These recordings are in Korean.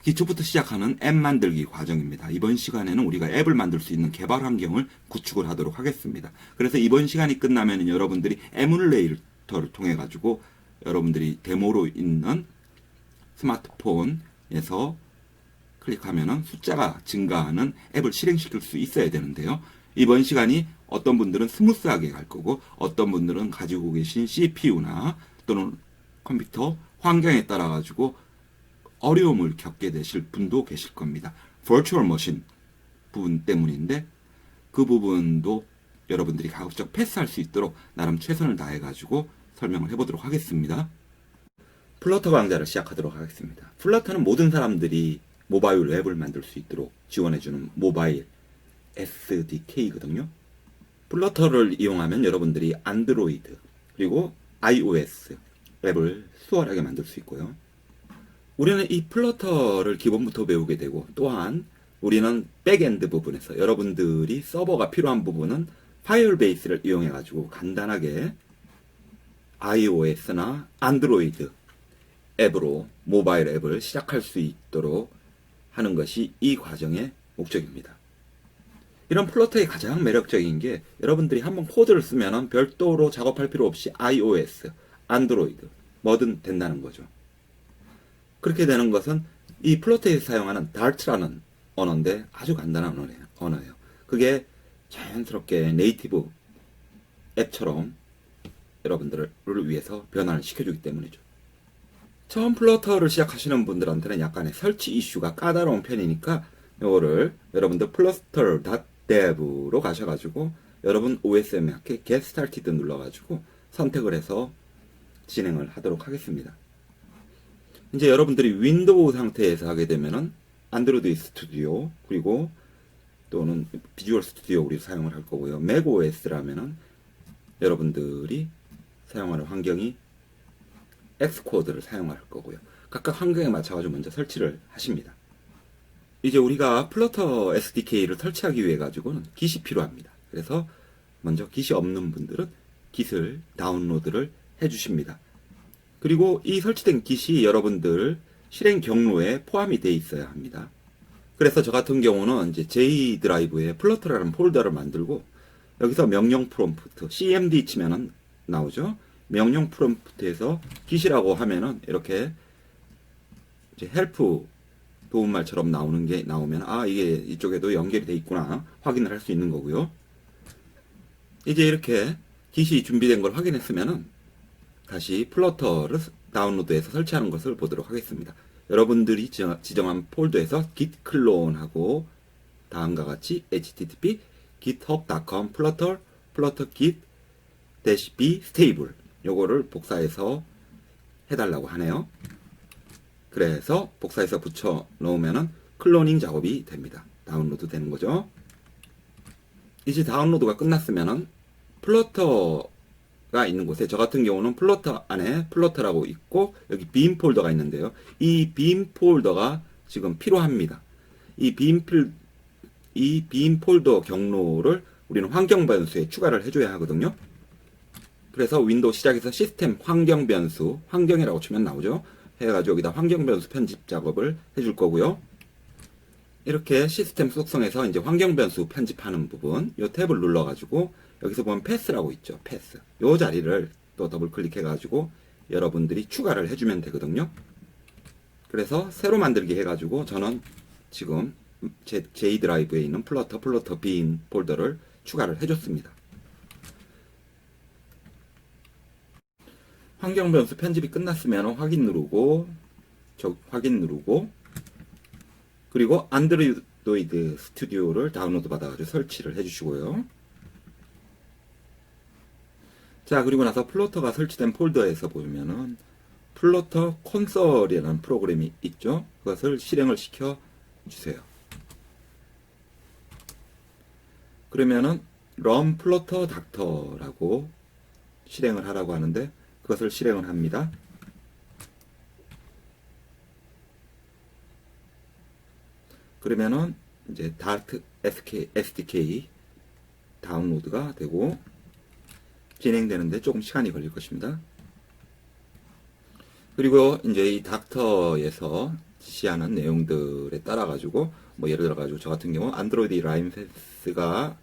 기초부터 시작하는 앱 만들기 과정입니다. 이번 시간에는 우리가 앱을 만들 수 있는 개발 환경을 구축을 하도록 하겠습니다. 그래서 이번 시간이 끝나면 여러분들이 에뮬레이터를 통해 가지고 여러분들이 데모로 있는 스마트폰에서 클릭하면 숫자가 증가하는 앱을 실행시킬 수 있어야 되는데요. 이번 시간이 어떤 분들은 스무스하게 갈 거고 어떤 분들은 가지고 계신 CPU나 또는 컴퓨터 환경에 따라 가지고 어려움을 겪게 되실 분도 계실 겁니다. 버추얼 머신 부분 때문인데 그 부분도 여러분들이 가급적 패스할 수 있도록 나름 최선을 다해 가지고 설명을 해보도록 하겠습니다. 플러터 강좌를 시작하도록 하겠습니다. 플러터는 모든 사람들이 모바일 웹을 만들 수 있도록 지원해주는 모바일 SDK거든요. 플러터를 이용하면 여러분들이 안드로이드 그리고 iOS 앱을 수월하게 만들 수 있고요. 우리는 이 플러터를 기본부터 배우게 되고 또한 우리는 백엔드 부분에서 여러분들이 서버가 필요한 부분은 파이어베이스를 이용해 가지고 간단하게 iOS나 안드로이드 앱으로 모바일 앱을 시작할 수 있도록 하는 것이 이 과정의 목적입니다. 이런 플러터의 가장 매력적인 게 여러분들이 한번 코드를 쓰면 별도로 작업할 필요 없이 iOS, 안드로이드 뭐든 된다는 거죠. 그렇게 되는 것은 이 플러터에서 사용하는 Dart라는 언어인데 아주 간단한 언어예요. 그게 자연스럽게 네이티브 앱처럼 여러분들을 위해서 변화를 시켜주기 때문이죠. 처음 플러터를 시작하시는 분들한테는 약간의 설치 이슈가 까다로운 편이니까 이거를 여러분들 flutter.dev로 가셔가지고 여러분 OSM에 맞게 Get Started 눌러가지고 선택을 해서 진행을 하도록 하겠습니다. 이제 여러분들이 윈도우 상태에서 하게 되면은 안드로이드 스튜디오 그리고 또는 비주얼 스튜디오 우리 사용을 할 거고요. 맥 OS라면은 여러분들이 사용하는 환경이 엑스코드를 사용할 거고요. 각각 환경에 맞춰가지고 먼저 설치를 하십니다. 이제 우리가 플러터 SDK를 설치하기 위해 가지고는 깃이 필요합니다. 그래서 먼저 깃이 없는 분들은 깃을 다운로드를 해주십니다. 그리고 이 설치된 깃이 여러분들 실행 경로에 포함이 되어 있어야 합니다. 그래서 저 같은 경우는 이제 J 드라이브에 플러터라는 폴더를 만들고 여기서 명령 프롬프트 cmd 치면은 나오죠. 명령 프롬프트에서 깃이라고 하면은 이렇게 이제 헬프 도움말처럼 나오는 게 나오면 이게 이쪽에도 연결이 돼 있구나 확인을 할 수 있는 거고요. 이제 이렇게 깃이 준비된 걸 확인했으면은 다시 플러터를 다운로드해서 설치하는 것을 보도록 하겠습니다. 여러분들이 지정한 폴더에서 git 클론하고 다음과 같이 http github.com flutter git -b stable 요거를 복사해서 해달라고 하네요. 그래서 복사해서 붙여 놓으면은 클로닝 작업이 됩니다. 다운로드 되는 거죠. 이제 다운로드가 끝났으면은 플러터가 있는 곳에 저 같은 경우는 플러터 안에 플러터라고 있고 여기 빔 폴더가 있는데요. 이 빔 폴더가 지금 필요합니다. 이 빔 폴더 경로를 우리는 환경 변수에 추가를 해줘야 하거든요. 그래서 윈도우 시작해서 시스템 환경 변수 환경이라고 치면 나오죠. 해가지고 여기다 환경 변수 편집 작업을 해줄 거고요. 이렇게 시스템 속성에서 이제 환경 변수 편집하는 부분 이 탭을 눌러가지고 여기서 보면 패스라고 있죠. 패스 이 자리를 또 더블 클릭해가지고 여러분들이 추가를 해주면 되거든요. 그래서 새로 만들기 해가지고 저는 지금 제 J 드라이브에 있는 플러터 빈 폴더를 추가를 해줬습니다. 환경 변수 편집이 끝났으면 확인 누르고 그리고 안드로이드 스튜디오를 다운로드 받아가지고 설치를 해주시고요. 자, 그리고 나서 플러터가 설치된 폴더에서 보면은 플러터 콘솔이라는 프로그램이 있죠. 그것을 실행을 시켜 주세요. 그러면은 run flutter doctor라고 실행을 하라고 하는데 그것을 실행을 합니다. 그러면은 이제 Dart SDK 다운로드가 되고 진행되는데 조금 시간이 걸릴 것입니다. 그리고 이제 이 닥터에서 지시하는 내용들에 따라 가지고 뭐 예를 들어 가지고 저 같은 경우 안드로이드 라이센스가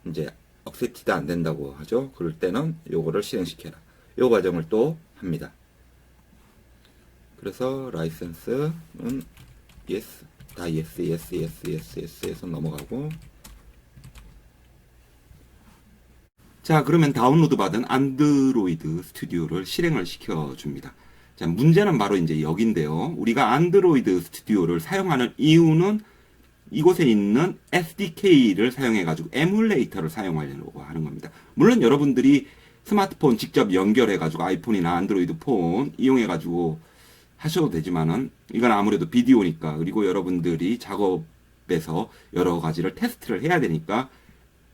이제 억셉티드 안 된다고 하죠. 그럴 때는 요거를 실행시켜라. 요 과정을 또 합니다. 그래서 라이센스는 yes, 다 yes, yes, yes, yes, yes 해서 넘어가고. 자, 그러면 다운로드 받은 안드로이드 스튜디오를 실행을 시켜줍니다. 자, 문제는 바로 이제 여기인데요. 우리가 안드로이드 스튜디오를 사용하는 이유는 이곳에 있는 SDK를 사용해가지고 에뮬레이터를 사용하려고 하는 겁니다. 물론 여러분들이 스마트폰 직접 연결해가지고 아이폰이나 안드로이드 폰 이용해가지고 하셔도 되지만은 이건 아무래도 비디오니까, 그리고 여러분들이 작업에서 여러 가지를 테스트를 해야 되니까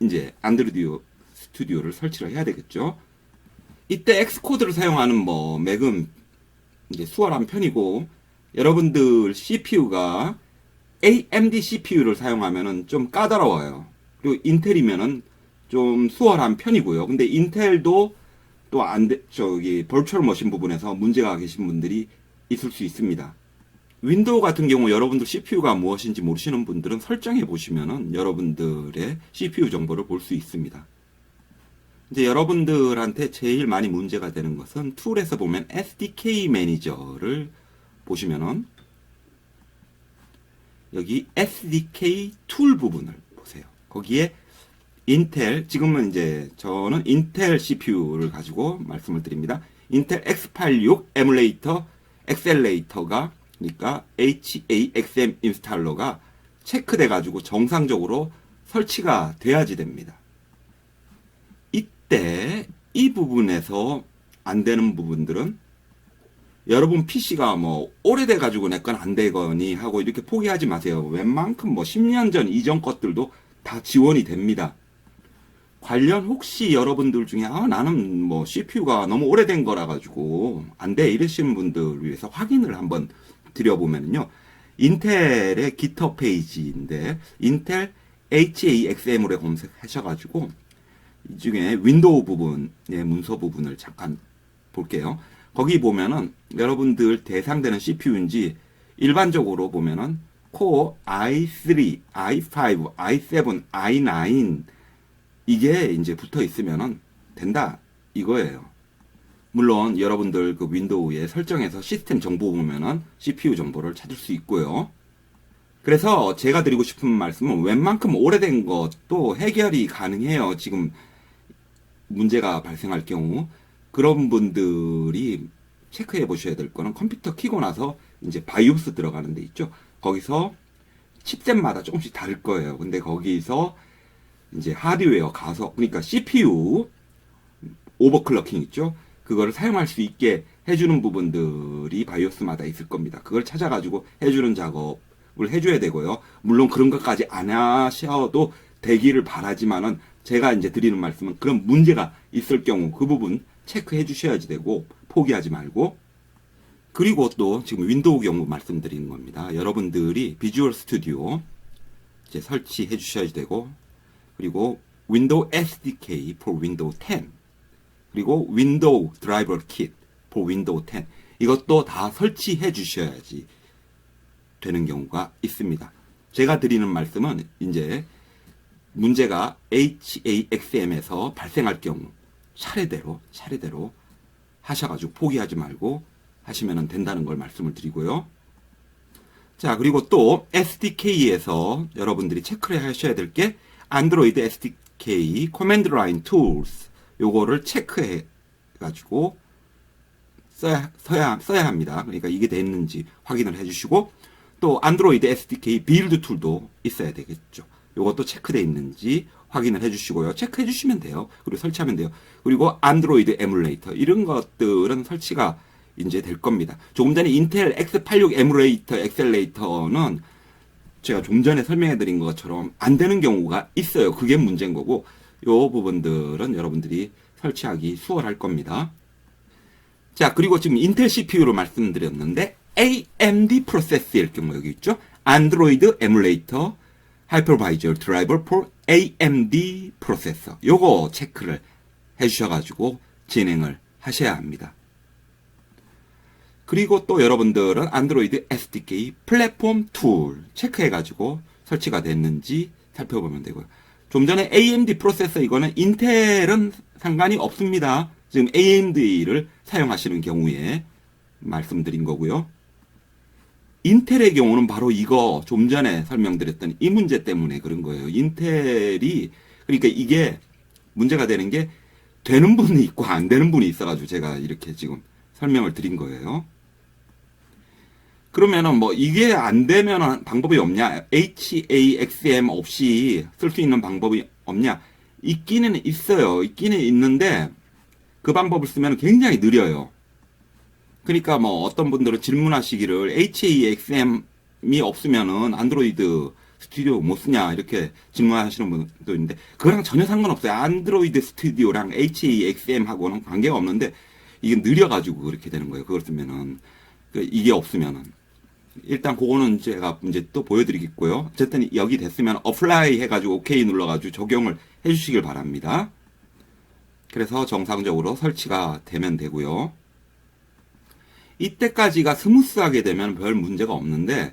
이제 안드로이드 스튜디오를 설치를 해야 되겠죠. 이때 엑스코드를 사용하는 뭐 맥은 이제 수월한 편이고, 여러분들 CPU가 AMD CPU를 사용하면은 좀 까다로워요. 그리고 인텔이면은 좀 수월한 편이고요. 근데 인텔도 또 버추얼 머신 부분에서 문제가 계신 분들이 있을 수 있습니다. 윈도우 같은 경우 여러분들 CPU가 무엇인지 모르시는 분들은 설정해 보시면은 여러분들의 CPU 정보를 볼 수 있습니다. 이제 여러분들한테 제일 많이 문제가 되는 것은 툴에서 보면 SDK 매니저를 보시면은 여기 SDK 툴 부분을 보세요. 거기에 인텔, 지금은 이제 저는 인텔 CPU를 가지고 말씀을 드립니다. 인텔 X86 에뮬레이터 엑셀레이터가, 그러니까 HAXM 인스탈러가 체크돼 가지고 정상적으로 설치가 돼야지 됩니다. 이때 이 부분에서 안 되는 부분들은 여러분 PC가 뭐 오래돼 가지고 내 건 안 되거니 하고 이렇게 포기하지 마세요. 웬만큼 뭐 10년 전 이전 것들도 다 지원이 됩니다. 관련 혹시 여러분들 중에 나는 뭐 CPU가 너무 오래된 거라 가지고 안 돼 이러시는 분들 위해서 확인을 한번 드려보면요. 인텔의 GitHub 페이지인데 인텔 HAXM으로 검색하셔가지고 이 중에 윈도우 부분의 문서 부분을 잠깐 볼게요. 거기 보면은 여러분들 대상되는 CPU인지 일반적으로 보면은 코어 i3, i5, i7, i9 이게 이제 붙어 있으면은 된다 이거예요. 물론 여러분들 그 윈도우에 설정해서 시스템 정보 보면은 CPU 정보를 찾을 수 있고요. 그래서 제가 드리고 싶은 말씀은 웬만큼 오래된 것도 해결이 가능해요. 지금 문제가 발생할 경우 그런 분들이 체크해 보셔야 될 거는 컴퓨터 키고 나서 이제 바이오스 들어가는 데 있죠. 거기서 칩셋마다 조금씩 다를 거예요. 근데 거기서 이제 하드웨어 가서, 그러니까 CPU 오버클럭킹 있죠. 그거를 사용할 수 있게 해주는 부분들이 바이오스마다 있을 겁니다. 그걸 찾아가지고 해주는 작업을 해줘야 되고요. 물론 그런 것까지 안 하셔도 되기를 바라지만은 제가 이제 드리는 말씀은 그런 문제가 있을 경우 그 부분 체크해 주셔야지 되고 포기하지 말고. 그리고 또 지금 윈도우 경우 말씀드리는 겁니다. 여러분들이 비주얼 스튜디오 이제 설치해 주셔야지 되고, 그리고 윈도우 SDK for 윈도우 10, 그리고 윈도우 드라이버 킷 for 윈도우 10 이것도 다 설치해 주셔야지 되는 경우가 있습니다. 제가 드리는 말씀은 이제 문제가 HAXM에서 발생할 경우 차례대로 하셔가지고 포기하지 말고 하시면 된다는 걸 말씀을 드리고요. 자, 그리고 또 SDK에서 여러분들이 체크를 하셔야 될 게 안드로이드 SDK 커맨드 라인 툴스 요거를 체크해 가지고 써야 합니다. 그러니까 이게 됐는지 확인을 해 주시고, 또 안드로이드 SDK 빌드 툴도 있어야 되겠죠. 요것도 체크되어 있는지 확인을 해 주시고요. 체크해 주시면 돼요. 그리고 설치하면 돼요. 그리고 안드로이드 에뮬레이터 이런 것들은 설치가 이제 될 겁니다. 조금 전에 인텔 X86 에뮬레이터 엑셀레이터는 제가 좀 전에 설명해 드린 것처럼 안 되는 경우가 있어요. 그게 문제인 거고, 요 부분들은 여러분들이 설치하기 수월할 겁니다. 자, 그리고 지금 인텔 CPU로 말씀드렸는데 AMD 프로세스일 경우 여기 있죠. 안드로이드 에뮬레이터 하이퍼바이저 드라이버 for AMD 프로세서 요거 체크를 해 주셔가지고 진행을 하셔야 합니다. 그리고 또 여러분들은 안드로이드 SDK 플랫폼 툴 체크해가지고 설치가 됐는지 살펴보면 되고요. 좀 전에 AMD 프로세서 이거는 인텔은 상관이 없습니다. 지금 AMD를 사용하시는 경우에 말씀드린 거고요. 인텔의 경우는 바로 이거 좀 전에 설명드렸던 이 문제 때문에 그런 거예요. 인텔이 그러니까 이게 문제가 되는 게 되는 분이 있고 안 되는 분이 있어가지고 제가 이렇게 지금 설명을 드린 거예요. 그러면은 뭐 이게 안 되면 방법이 없냐? HAXM 없이 쓸 수 있는 방법이 없냐? 있기는 있어요. 있기는 있는데 그 방법을 쓰면 굉장히 느려요. 그러니까 뭐 어떤 분들은 질문하시기를 HAXM이 없으면은 안드로이드 스튜디오 못 쓰냐 이렇게 질문하시는 분도 있는데 그거랑 전혀 상관없어요. 안드로이드 스튜디오랑 HAXM하고는 관계가 없는데 이게 느려가지고 그렇게 되는 거예요. 그걸 쓰면은 이게 없으면은 일단 그거는 제가 이제 또 보여드리겠고요. 어쨌든 여기 됐으면 어플라이 해가지고 OK 눌러가지고 적용을 해주시길 바랍니다. 그래서 정상적으로 설치가 되면 되고요. 이때까지가 스무스하게 되면 별 문제가 없는데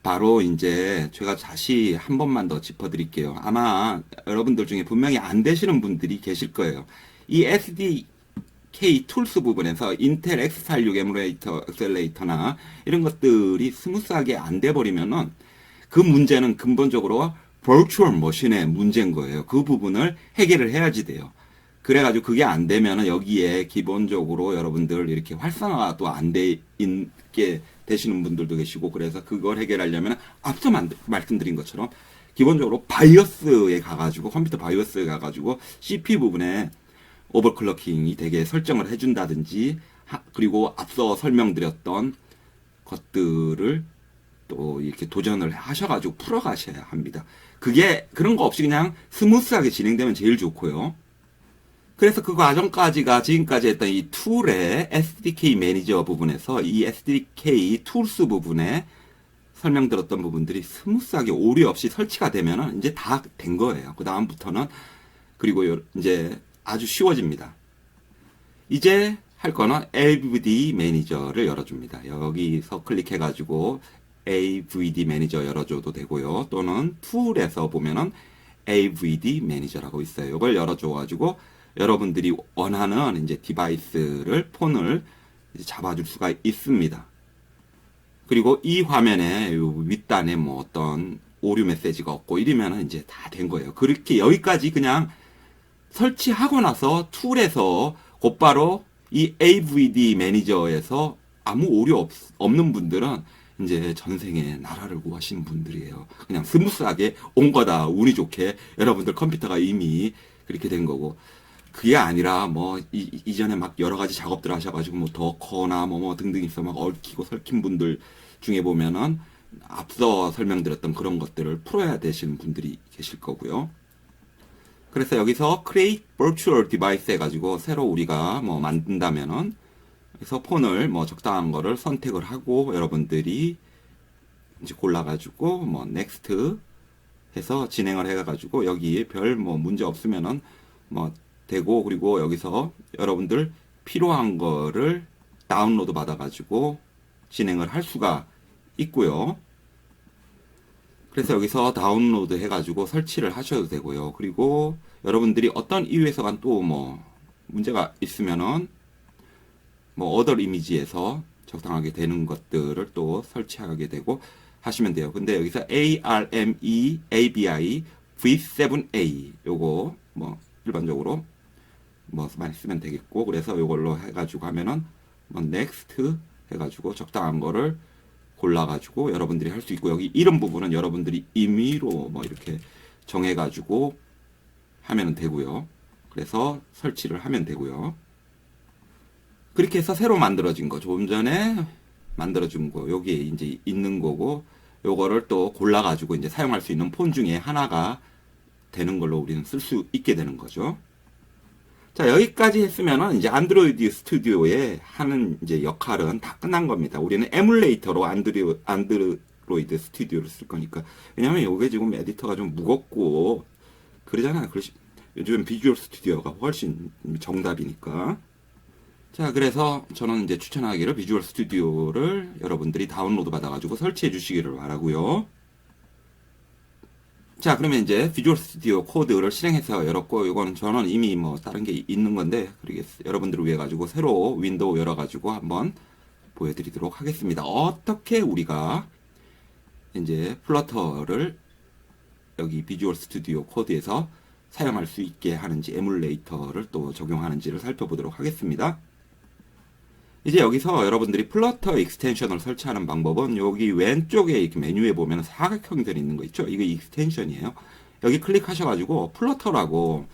바로 이제 제가 다시 한 번만 더 짚어드릴게요. 아마 여러분들 중에 분명히 안 되시는 분들이 계실 거예요. 이 SDK 툴스 부분에서 인텔 X86 에뮬레이터, 엑셀레이터나 이런 것들이 스무스하게 안 돼버리면은 그 문제는 근본적으로 버추얼 머신의 문제인 거예요. 그 부분을 해결을 해야지 돼요. 그래가지고 그게 안 되면은 여기에 기본적으로 여러분들 이렇게 활성화도 안 돼 있게 되시는 분들도 계시고 그래서 그걸 해결하려면 앞서 말씀드린 것처럼 기본적으로 바이오스에 가가지고 컴퓨터 바이오스에 가가지고 CPU 부분에 오버클럭킹이 되게 설정을 해준다든지 그리고 앞서 설명드렸던 것들을 또 이렇게 도전을 하셔가지고 풀어가셔야 합니다. 그게 그런 거 없이 그냥 스무스하게 진행되면 제일 좋고요. 그래서 그 과정까지가 지금까지 했던 이 툴의 SDK 매니저 부분에서 이 SDK 툴스 부분에 설명드렸던 부분들이 스무스하게 오류 없이 설치가 되면은 이제 다 된 거예요. 그 다음부터는 그리고 이제 아주 쉬워집니다. 이제 할 거는 AVD 매니저를 열어줍니다. 여기서 클릭해가지고 AVD 매니저 열어줘도 되고요. 또는 툴에서 보면은 AVD 매니저라고 있어요. 이걸 열어줘가지고 여러분들이 원하는 이제 디바이스를 폰을 이제 잡아줄 수가 있습니다. 그리고 이 화면에 윗단에 뭐 어떤 오류 메시지가 없고 이러면은 이제 다 된 거예요. 그렇게 여기까지 그냥 설치하고 나서 툴에서 곧바로 이 AVD 매니저에서 아무 오류 없는 분들은 이제 전생에 나라를 구하시는 분들이에요. 그냥 스무스하게 온 거다. 운이 좋게 여러분들 컴퓨터가 이미 그렇게 된 거고. 그게 아니라 뭐 이전에 막 여러 가지 작업들 하셔가지고 뭐 더커나 뭐 등등 있어 막 얽히고 설킨 분들 중에 보면은 앞서 설명드렸던 그런 것들을 풀어야 되시는 분들이 계실 거고요. 그래서 여기서 Create Virtual Device 해가지고 새로 우리가 뭐 만든다면은 그래서 폰을 뭐 적당한 거를 선택을 하고 여러분들이 이제 골라가지고 뭐 Next 해서 진행을 해가지고 여기에 별 뭐 문제 없으면은 뭐 되고 그리고 여기서 여러분들 필요한 거를 다운로드 받아가지고 진행을 할 수가 있고요. 그래서 여기서 다운로드 해가지고 설치를 하셔도 되고요. 그리고 여러분들이 어떤 이유에서간 또 뭐 문제가 있으면은 뭐 어덜 이미지에서 적당하게 되는 것들을 또 설치하게 되고 하시면 돼요. 근데 여기서 ARME ABI V7A 요거 뭐 일반적으로 뭐 많이 쓰면 되겠고 그래서 이걸로 해가지고 하면은 뭐 next 해가지고 적당한 거를 골라가지고 여러분들이 할 수 있고 여기 이름 부분은 여러분들이 임의로 뭐 이렇게 정해가지고 하면 되고요. 그래서 설치를 하면 되고요. 그렇게 해서 새로 만들어진 거 조금 전에 만들어준 거 여기에 이제 있는 거고 요거를 또 골라가지고 이제 사용할 수 있는 폰 중에 하나가 되는 걸로 우리는 쓸 수 있게 되는 거죠. 자, 여기까지 했으면은 이제 안드로이드 스튜디오에 하는 이제 역할은 다 끝난 겁니다. 우리는 에뮬레이터로 안드로이드 스튜디오를 쓸 거니까. 왜냐면 요게 지금 에디터가 좀 무겁고 그러잖아요. 요즘 비주얼 스튜디오가 훨씬 정답이니까. 자, 그래서 저는 이제 추천하기를 비주얼 스튜디오를 여러분들이 다운로드 받아가지고 설치해 주시기를 바라고요. 자, 그러면 이제 비주얼 스튜디오 코드를 실행해서 열었고, 이거는 저는 이미 뭐 다른 게 있는 건데, 여러분들을 위해 가지고 새로 윈도우 열어가지고 한번 보여드리도록 하겠습니다. 어떻게 우리가 이제 플러터를 여기 비주얼 스튜디오 코드에서 사용할 수 있게 하는지, 에뮬레이터를 또 적용하는지를 살펴보도록 하겠습니다. 이제 여기서 여러분들이 플러터 익스텐션을 설치하는 방법은 여기 왼쪽에 이렇게 메뉴에 보면 사각형들이 있는 거 있죠? 이게 익스텐션이에요. 여기 클릭하셔가지고 플러터라고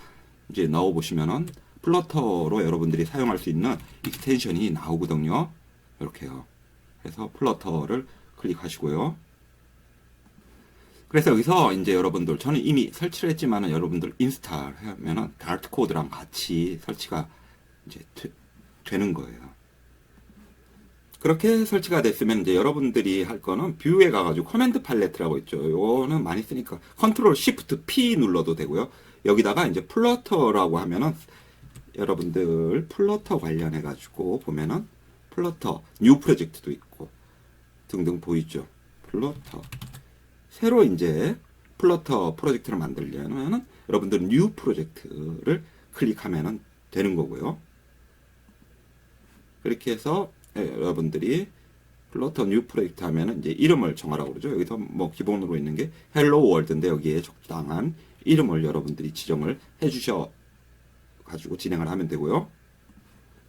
이제 넣어보시면은 플러터로 여러분들이 사용할 수 있는 익스텐션이 나오거든요. 이렇게요. 그래서 플러터를 클릭하시고요. 그래서 여기서 이제 여러분들, 저는 이미 설치를 했지만은 여러분들 인스톨 하면은 다트 코드랑 같이 설치가 이제 되는 거예요. 그렇게 설치가 됐으면 이제 여러분들이 할 거는 뷰에 가가지고 커맨드 팔레트라고 있죠. 요거는 많이 쓰니까 컨트롤 시프트 P 눌러도 되고요. 여기다가 이제 플러터라고 하면은 여러분들 플러터 관련해 가지고 보면은 플러터 뉴 프로젝트도 있고 등등 보이죠. 플러터 새로 이제 플러터 프로젝트를 만들려면은 여러분들은 뉴 프로젝트를 클릭하면은 되는 거고요. 그렇게 해서 여러분들이 플러터 뉴 프로젝트 하면은 이제 이름을 정하라고 그러죠. 여기서 뭐 기본으로 있는 게 헬로 월드인데 여기에 적당한 이름을 여러분들이 지정을 해 주셔 가지고 진행을 하면 되고요.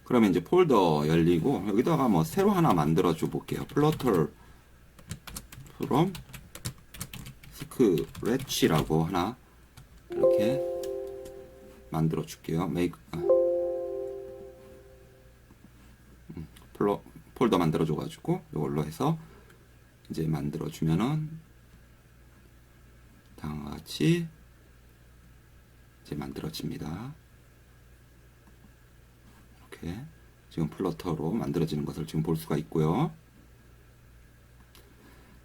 그러면 이제 폴더 열리고 여기다가 뭐 새로 하나 만들어 줘 볼게요. 플러터 from 스크래치라고 하나 이렇게 만들어 줄게요. 폴더 만들어 줘가지고 이걸로 해서 이제 만들어 주면은 다음과 같이 이제 만들어집니다. 이렇게 지금 플러터로 만들어지는 것을 지금 볼 수가 있고요.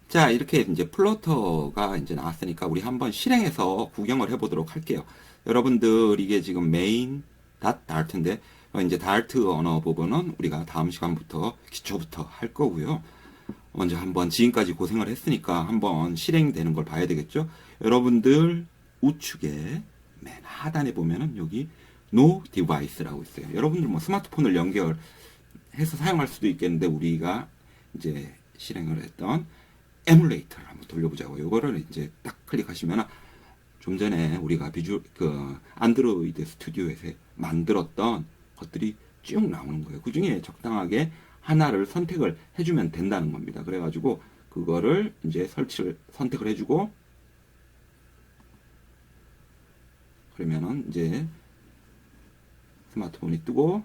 자, 이렇게 이제 플러터가 이제 나왔으니까 우리 한번 실행해서 구경을 해보도록 할게요. 여러분들 이게 지금 메인 dart인데 이제 다트 언어 부분은 우리가 다음 시간부터 기초부터 할 거고요. 먼저 한번 지금까지 고생을 했으니까 한번 실행되는 걸 봐야 되겠죠. 여러분들 우측에 맨 하단에 보면은 여기 No Device라고 있어요. 여러분들 뭐 스마트폰을 연결해서 사용할 수도 있겠는데 우리가 이제 실행을 했던 에뮬레이터를 한번 돌려보자고요. 이거를 이제 딱 클릭하시면 좀 전에 우리가 안드로이드 스튜디오에서 만들었던 것들이 쭉 나오는 거예요. 그 중에 적당하게 하나를 선택을 해주면 된다는 겁니다. 그래가지고 그거를 이제 선택을 해주고 그러면은 이제 스마트폰이 뜨고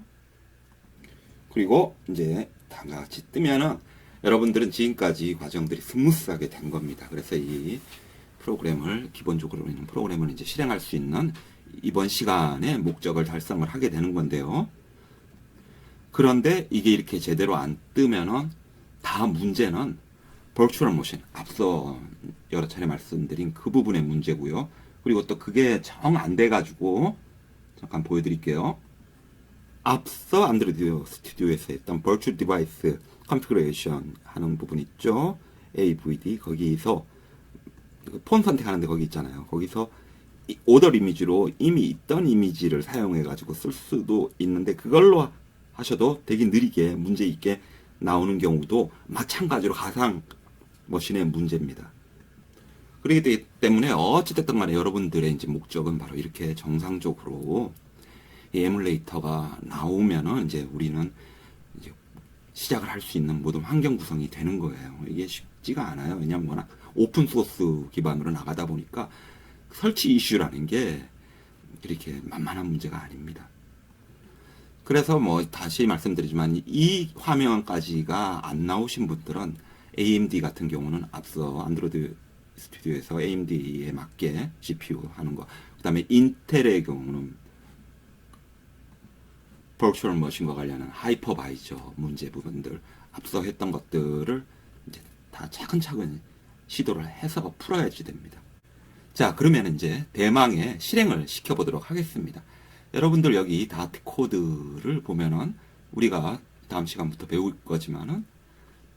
그리고 이제 다음과 같이 뜨면은 여러분들은 지금까지 과정들이 스무스하게 된 겁니다. 그래서 이 프로그램을 기본적으로 있는 프로그램을 이제 실행할 수 있는 이번 시간에 목적을 달성을 하게 되는 건데요. 그런데 이게 이렇게 제대로 안 뜨면은 다 문제는 버추얼 모션, 앞서 여러 차례 말씀드린 그 부분의 문제고요. 그리고 또 그게 정 안 돼가지고 잠깐 보여드릴게요. 앞서 안드로이드 스튜디오에서 했던 버추얼 디바이스 컨피그레이션 하는 부분 있죠. AVD 거기서 폰 선택하는데 거기 있잖아요. 거기서 오더 이미지로 이미 있던 이미지를 사용해 가지고 쓸 수도 있는데 그걸로 하셔도 되게 느리게 문제 있게 나오는 경우도 마찬가지로 가상 머신의 문제입니다. 그렇기 때문에 어찌됐든 간에 여러분들의 이제 목적은 바로 이렇게 정상적으로 이 에뮬레이터가 나오면은 이제 우리는 이제 시작을 할 수 있는 모든 환경 구성이 되는 거예요. 이게 쉽지가 않아요. 왜냐면 워낙 오픈 소스 기반으로 나가다 보니까 설치 이슈라는 게 이렇게 만만한 문제가 아닙니다. 그래서 뭐 다시 말씀드리지만 이 화면까지가 안 나오신 분들은 AMD 같은 경우는 앞서 안드로이드 스튜디오에서 AMD에 맞게 CPU 하는 거, 그 다음에 인텔의 경우는 버추얼 머신과 관련한 하이퍼바이저 문제 부분들 앞서 했던 것들을 이제 다 차근차근 시도를 해서 풀어야지 됩니다. 자, 그러면 이제 대망의 실행을 시켜보도록 하겠습니다. 여러분들 여기 다트 코드를 보면은 우리가 다음 시간부터 배울 거지만은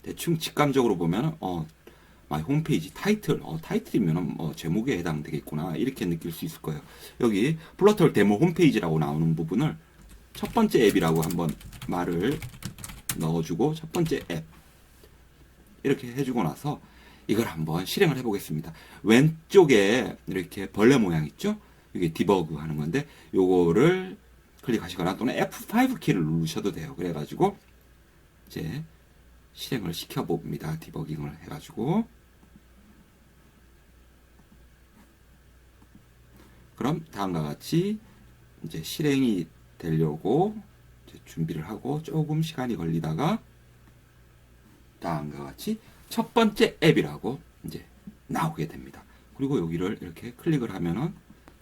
대충 직감적으로 보면은 마이 홈페이지 타이틀이면은 제목에 해당되겠구나 이렇게 느낄 수 있을 거예요. 여기 플러터 데모 홈페이지라고 나오는 부분을 첫 번째 앱이라고 한번 말을 넣어주고 첫 번째 앱 이렇게 해주고 나서 이걸 한번 실행을 해보겠습니다. 왼쪽에 이렇게 벌레 모양 있죠? 이게 디버그 하는 건데 요거를 클릭하시거나 또는 F5 키를 누르셔도 돼요. 그래가지고 이제 실행을 시켜봅니다. 디버깅을 해가지고 그럼 다음과 같이 이제 실행이 되려고 이제 준비를 하고 조금 시간이 걸리다가 다음과 같이 첫 번째 앱이라고 이제 나오게 됩니다. 그리고 여기를 이렇게 클릭을 하면은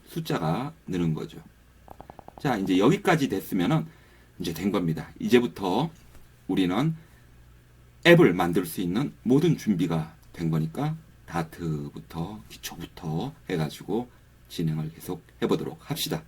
숫자가 느는 거죠. 자, 이제 여기까지 됐으면은 이제 된 겁니다. 이제부터 우리는 앱을 만들 수 있는 모든 준비가 된 거니까 다트부터 기초부터 해가지고 진행을 계속 해보도록 합시다.